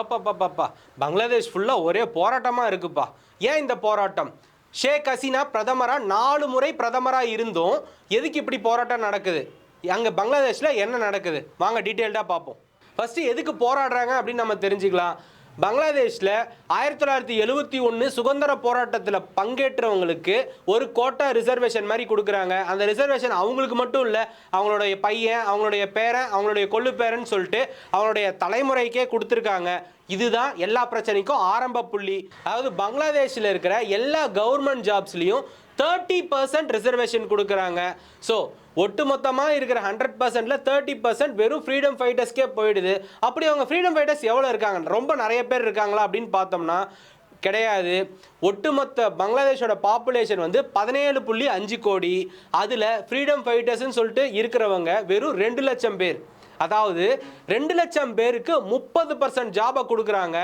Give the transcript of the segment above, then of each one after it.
பப்பா பங்களாதேஷ் ஃபுல்லாக ஒரே போராட்டமாக இருக்குப்பா. ஏன் இந்த போராட்டம்? ஷேக் ஹசீனா பிரதமராக 4 முறை பிரதமராக இருந்தும் எதுக்கு இப்படி போராட்டம் நடக்குது? அங்கே பங்களாதேஷில் என்ன நடக்குது? வாங்க டீட்டெயில்டாக பார்ப்போம். ஃபஸ்ட்டு எதுக்கு போராடுறாங்க அப்படின்னு நம்ம தெரிஞ்சுக்கலாம். பங்களாதேஷில் 1971 சுதந்திர போராட்டத்தில் பங்கேற்றவங்களுக்கு ஒரு கோட்டா ரிசர்வேஷன் மாதிரி கொடுக்குறாங்க. அந்த ரிசர்வேஷன் அவங்களுக்கு மட்டும் இல்லை, அவங்களுடைய பையன், அவங்களுடைய பேரன், அவங்களுடைய கொள்ளு பேரன்னு சொல்லிட்டு அவங்களுடைய தலைமுறைக்கே கொடுத்துருக்காங்க. இதுதான் எல்லா பிரச்சனைக்கும் ஆரம்ப புள்ளி. அதாவது பங்களாதேஷில் இருக்கிற எல்லா கவர்மெண்ட் ஜாப்ஸ்லையும் 30% ரிசர்வேஷன் கொடுக்குறாங்க. ஸோ ஒட்டுமொத்தமாக இருக்கிற 100%ல 30% வெறும் ஃப்ரீடம் ஃபைட்டர்ஸ்க்கே போயிடுது. அப்படி அவங்க ஃப்ரீடம் ஃபைட்டர்ஸ் எவ்வளோ இருக்காங்க? ரொம்ப நிறைய பேர் இருக்காங்களா அப்படின்னு பார்த்தோம்னா கிடையாது. ஒட்டுமொத்த பங்களாதேஷோட பாப்புலேஷன் வந்து 17.5 கோடி. அதில் ஃப்ரீடம் ஃபைட்டர்ஸ்ன்னு சொல்லிட்டு இருக்கிறவங்க வெறும் 2 லட்சம் பேர். அதாவது 2 லட்சம் பேருக்கு 30% ஜாபை கொடுக்குறாங்க.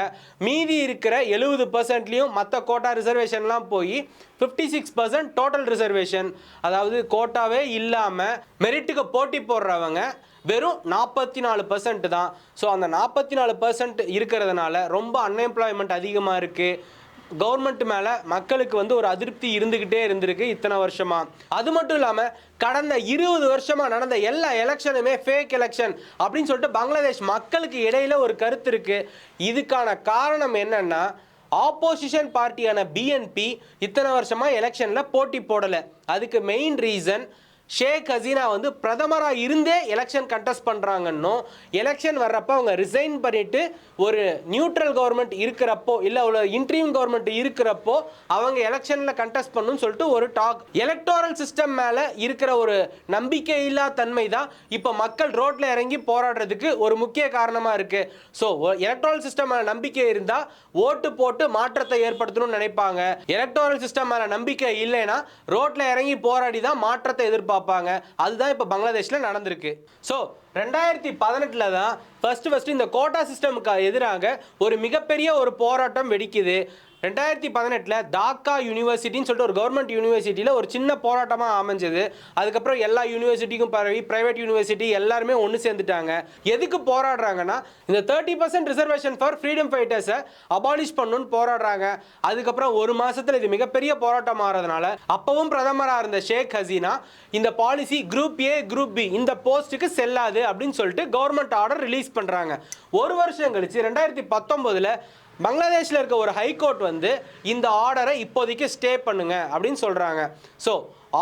மீதி இருக்கிற 70%லையும் மற்ற கோட்டா ரிசர்வேஷன்லாம் போய் 56% டோட்டல் ரிசர்வேஷன். அதாவது கோட்டாவே இல்லாமல் மெரிட்டுக்கு போட்டி போடுறவங்க வெறும் 44% தான். ஸோ அந்த 44% இருக்கிறதுனால ரொம்ப அன்எம்ப்ளாய்மெண்ட் அதிகமாக இருக்குது. கவர்மெண்ட் மேலே மக்களுக்கு வந்து ஒரு அதிருப்தி இருந்துக்கிட்டே இருந்திருக்கு இத்தனை வருஷமா. அது மட்டும் இல்லாமல் கடந்த 20 வருஷமாக நடந்த எல்லா எலெக்ஷனுமே ஃபேக் எலெக்ஷன் அப்படின்னு சொல்லிட்டு பங்களாதேஷ் மக்களுக்கு இடையில ஒரு கருத்து இருக்குது. இதுக்கான காரணம் என்னன்னா, ஆப்போசிஷன் பார்ட்டியான பிஎன்பி இத்தனை வருஷமாக எலெக்ஷனில் போட்டி போடலை. அதுக்கு மெயின் ரீசன் ஷேக் ஹசீனா வந்து பிரதமராக இருந்தே எலெக்ஷன் கண்டெஸ்ட் பண்ணுறாங்கன்னும், எலெக்ஷன் வர்றப்போ அவங்க ரிசைன் பண்ணிவிட்டு ஒரு நியூட்ரல் கவர்மெண்ட் இருக்கிறப்போ இல்லை ஒரு இன்ட்ரீம் கவர்மெண்ட் இருக்கிறப்போ அவங்க எலெக்ஷனில் கண்டெஸ்ட் பண்ணணும்னு சொல்லிட்டு ஒரு டாக். எலக்டோரல் சிஸ்டம் மேலே இருக்கிற ஒரு நம்பிக்கை இல்லா தன்மை தான் இப்போ மக்கள் ரோட்டில் இறங்கி போராடுறதுக்கு ஒரு முக்கிய காரணமாக இருக்குது. ஸோ எலக்டோரல் சிஸ்டம் மேலே நம்பிக்கை இருந்தால் ஓட்டு போட்டு மாற்றத்தை ஏற்படுத்தணும்னு நினைப்பாங்க. எலக்டோரல் சிஸ்டம் மேலே நம்பிக்கை இல்லைன்னா ரோட்டில் இறங்கி போராடி தான் மாற்றத்தை எதிர்பார்ப்பாங்க. அதுதான் இப்போ பங்களாதேஷில் நடந்திருக்கு. ஸோ 2018 தான் ஃபர்ஸ்ட் இந்த கோட்டா சிஸ்டமுக்கு எதிராக ஒரு மிகப்பெரிய ஒரு போராட்டம் வெடிக்குது. 2018 டாக்கா யூனிவர்சிட்டின்னு சொல்லிட்டு ஒரு கவர்மெண்ட் யூனிவர்சிட்டியில் ஒரு சின்ன போராட்டமாக அமைஞ்சது. அதுக்கப்புறம் எல்லா யூனிவர்சிட்டிக்கும் பரவி பிரைவேட் யூனிவர்சிட்டி எல்லாருமே ஒன்று சேர்ந்துட்டாங்க. எதுக்கு போராடுறாங்கன்னா, இந்த 30% ரிசர்வேஷன் ஃபார் ஃப்ரீடம் ஃபைட்டர்ஸை அபாலிஷ் பண்ணணும்னு போராடுறாங்க. அதுக்கப்புறம் ஒரு மாதத்தில் இது மிகப்பெரிய போராட்டம் ஆகிறதுனால அப்பவும் பிரதமராக இருந்த ஷேக் ஹசீனா இந்த policy group A group B இந்த போஸ்ட்டுக்கு செல்லாது அப்படின்னு சொல்லிட்டு கவர்மெண்ட் ஆர்டர் ரிலீஸ் பண்ணுறாங்க. ஒரு வருஷம் கழிச்சு 2019 பங்களாதேஷில் இருக்க ஒரு ஹைகோர்ட் வந்து இந்த ஆர்டரை இப்போதைக்கு ஸ்டே பண்ணுங்க அப்படின்னு சொல்கிறாங்க. ஸோ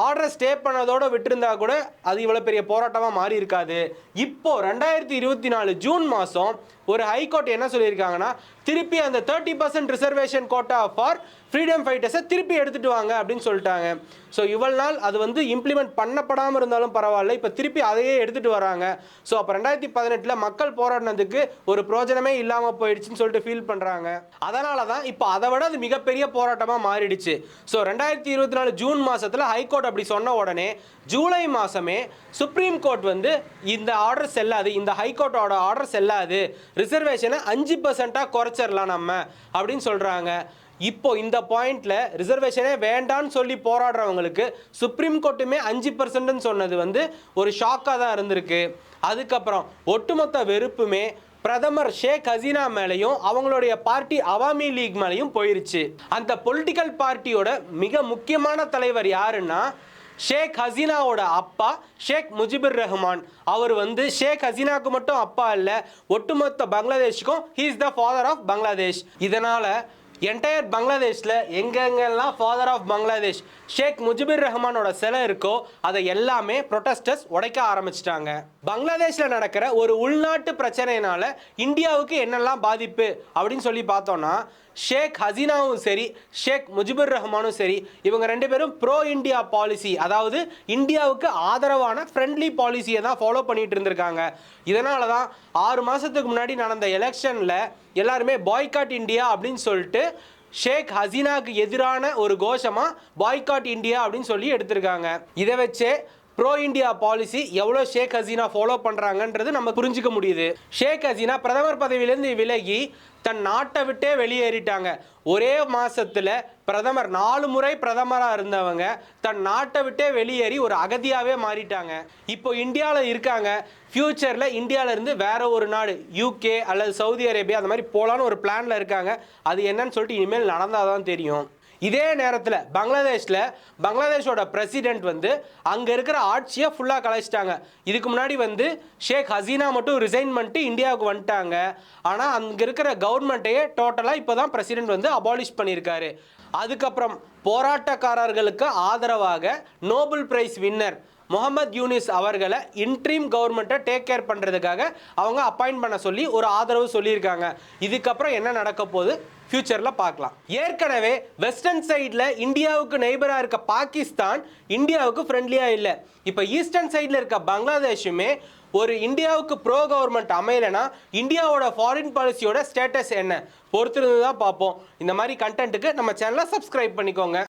ஆர்டரை ஸ்டே பண்ணதோடு விட்டுருந்தா கூட அது இவ்வளோ பெரிய போராட்டமாக மாறி இருக்காது. இப்போது 2024 ஜூன் மாதம் ஒரு ஹைகோர்ட் என்ன சொல்லியிருக்காங்கன்னா, திருப்பி அந்த 30% ரிசர்வேஷன் கோட்டா ஃபார் ஃப்ரீடம் ஃபைட்டர்ஸை திருப்பி எடுத்துகிட்டு வாங்க அப்படின்னு சொல்லிட்டாங்க. ஸோ இவ்வளவு நாள் அது வந்து இம்ப்ளிமெண்ட் பண்ணப்படாமல் இருந்தாலும் பரவாயில்ல, இப்போ திருப்பி அதையே எடுத்துகிட்டு வராங்க. ஸோ அப்போ 2018 மக்கள் போராடினதுக்கு ஒரு பிரோஜனமே இல்லாமல் போயிடுச்சுன்னு சொல்லிட்டு ஃபீல் பண்ணுறாங்க. அதனால தான் இப்போ அதை விட அது மிகப்பெரிய போராட்டமாக மாறிடுச்சு. ஸோ 2024 ஜூன் மாதத்தில் ஹைகோர்ட் அப்படி சொன்ன உடனே ஜூலை மாதமே சுப்ரீம் கோர்ட் வந்து இந்த ஆர்டர் செல்லாது, இந்த ஹைகோர்ட்டோட ஆர்டர் செல்லாது, ரிசர்வேஷனை 5% குறைச்சிடலாம் நம்ம அப்படின்னு சொல்கிறாங்க. இப்போ இந்த பாயிண்ட்ல ரிசர்வேஷனே வேண்டான்னு சொல்லி போராடுறவங்களுக்கு சுப்ரீம் கோர்ட்டுமே 5% சொன்னது வந்து ஒரு ஷாக்காக தான் இருந்திருக்கு. அதுக்கப்புறம் ஒட்டுமொத்த வெறுப்புமே பிரதமர் ஷேக் ஹசீனா மேலேயும் அவங்களுடைய பார்ட்டி அவாமி லீக் மேலேயும் போயிருச்சு. அந்த பொலிட்டிக்கல் பார்ட்டியோட மிக முக்கியமான தலைவர் யாருன்னா ஷேக் ஹசீனாவோட அப்பா ஷேக் முஜிபுர் ரஹ்மான். அவர் வந்து ஷேக் ஹசீனாவுக்கு மட்டும் அப்பா இல்லை, ஒட்டுமொத்த பங்களாதேஷுக்கும் he is the father of Bangladesh. இதனால் என்டையர் பங்களாதேஷில் எங்கெங்கெல்லாம் ஃபாதர் ஆஃப் பங்களாதேஷ் ஷேக் முஜிபுர் ரஹ்மானோட சிலை இருக்கோ அதை எல்லாமே ப்ரொட்டஸ்டர்ஸ் உடைக்க ஆரம்பிச்சிட்டாங்க. பங்களாதேஷில் நடக்கிற ஒரு உள்நாட்டு பிரச்சனையினால இந்தியாவுக்கு என்னெல்லாம் பாதிப்பு அப்படின்னு சொல்லி பார்த்தோன்னா, ஷேக் ஹசீனாவும் சரி ஷேக் முஜிபுர் ரஹ்மானும் சரி இவங்க 2 பேரும் ப்ரோ இந்தியா பாலிசி, அதாவது இந்தியாவுக்கு ஆதரவான ஃப்ரெண்ட்லி பாலிசியை தான் ஃபாலோ பண்ணிட்டு இருந்திருக்காங்க. இதனால தான் 6 மாதத்துக்கு முன்னாடி நடந்த எலெக்ஷனில் எல்லாருமே பாய்காட் இந்தியா அப்படின்னு சொல்லிட்டு ஷேக் ஹசீனாவுக்கு எதிரான ஒரு கோஷமாக பாய்காட் இந்தியா அப்படின்னு சொல்லி எடுத்திருக்காங்க. இதை வச்சே ப்ரோ இந்தியா பாலிசி எவ்வளோ ஷேக் ஹசீனா ஃபாலோ பண்ணுறாங்கன்றது நம்ம புரிஞ்சுக்க முடியுது. ஷேக் ஹசீனா பிரதமர் பதவியிலேருந்து விலகி தன் நாட்டை விட்டே வெளியேறிட்டாங்க. ஒரே மாசத்துல பிரதமர் 4 முறை பிரதமராக இருந்தவங்க தன் நாட்டை விட்டே வெளியேறி ஒரு அகதியாகவே மாறிட்டாங்க. இப்போ இந்தியாவில் இருக்காங்க. ஃபியூச்சரில் இந்தியாவிலேருந்து வேற ஒரு நாடு யூகே அல்லது சவுதி அரேபியா அந்த மாதிரி போகலான்னு ஒரு பிளானில் இருக்காங்க. அது என்னன்னு சொல்லிட்டு இனிமேல் நடந்தால் தான் தெரியும். இதே நேரத்தில் பங்களாதேஷோட பிரசிடென்ட் வந்து அங்கே இருக்கிற ஆட்சியை ஃபுல்லாக கலைச்சிட்டாங்க. இதுக்கு முன்னாடி ஷேக் ஹசீனா மட்டும் ரிசைன் பண்ணிட்டு இந்தியாவுக்கு வந்துட்டாங்க. ஆனால் அங்கே இருக்கிற கவர்மெண்ட்டையே டோட்டலாக இப்போ தான் பிரசிடென்ட் அபாலிஷ் பண்ணியிருக்காரு. அதுக்கப்புறம் போராட்டக்காரர்களுக்கு ஆதரவாக Nobel prize winner Muhammad Yunus அவர்களை இன்ட்ரீம் கவர்மெண்ட்டை டேக் கேர் பண்ணுறதுக்காக அவங்க அப்பாயிண்ட் பண்ண சொல்லி ஒரு ஆதரவு சொல்லியிருக்காங்க. இதுக்கப்புறம் என்ன நடக்க போகுது ஃபியூச்சரில் பார்க்கலாம். ஏற்கனவே வெஸ்டர்ன் சைடில் இந்தியாவுக்கு நெய்பராக இருக்க பாகிஸ்தான் இந்தியாவுக்கு ஃப்ரெண்ட்லியாக இல்லை. இப்போ ஈஸ்டர்ன் சைடில் இருக்க பங்களாதேஷுமே ஒரு இந்தியாவுக்கு ப்ரோ கவர்மெண்ட் அமையலைன்னா இந்தியாவோட ஃபாரின் பாலிசியோட ஸ்டேட்டஸ் என்ன பொறுத்திருந்து தான் பார்ப்போம். இந்த மாதிரி கண்டென்ட்டுக்கு நம்ம சேனலை சப்ஸ்கிரைப் பண்ணிக்கோங்க.